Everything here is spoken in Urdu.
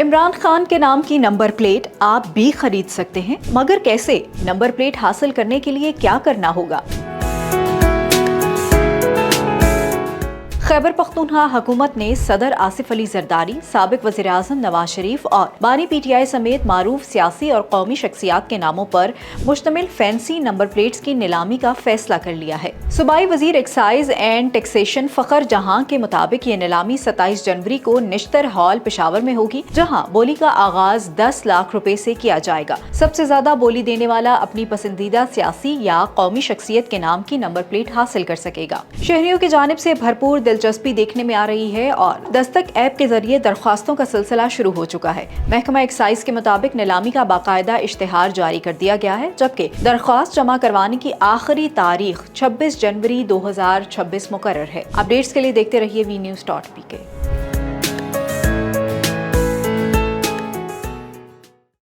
عمران خان کے نام کی نمبر پلیٹ آپ بھی خرید سکتے ہیں، مگر کیسے؟ نمبر پلیٹ حاصل کرنے کے لیے کیا کرنا ہوگا؟ خیبر پختونخوا حکومت نے صدر آصف علی زرداری، سابق وزیر اعظم نواز شریف اور بانی پی ٹی آئی سمیت معروف سیاسی اور قومی شخصیات کے ناموں پر مشتمل فینسی نمبر پلیٹس کی نیلامی کا فیصلہ کر لیا ہے۔ صوبائی وزیر ایکسائز اینڈ ٹیکسیشن فخر جہاں کے مطابق یہ نیلامی 27 جنوری کو نشتر ہال پشاور میں ہوگی، جہاں بولی کا آغاز 10 لاکھ روپے سے کیا جائے گا۔ سب سے زیادہ بولی دینے والا اپنی پسندیدہ سیاسی یا قومی شخصیت کے نام کی نمبر پلیٹ حاصل کر سکے گا۔ شہریوں کی جانب سے بھرپور دلچسپی دیکھنے میں آ رہی ہے اور دستک ایپ کے ذریعے درخواستوں کا سلسلہ شروع ہو چکا ہے۔ محکمہ ایکسائز کے مطابق نیلامی کا باقاعدہ اشتہار جاری کر دیا گیا ہے، جبکہ درخواست جمع کروانے کی آخری تاریخ 26 جنوری 2026 مقرر ہے۔ اپڈیٹس کے لیے دیکھتے رہیے وی نیوز .pk۔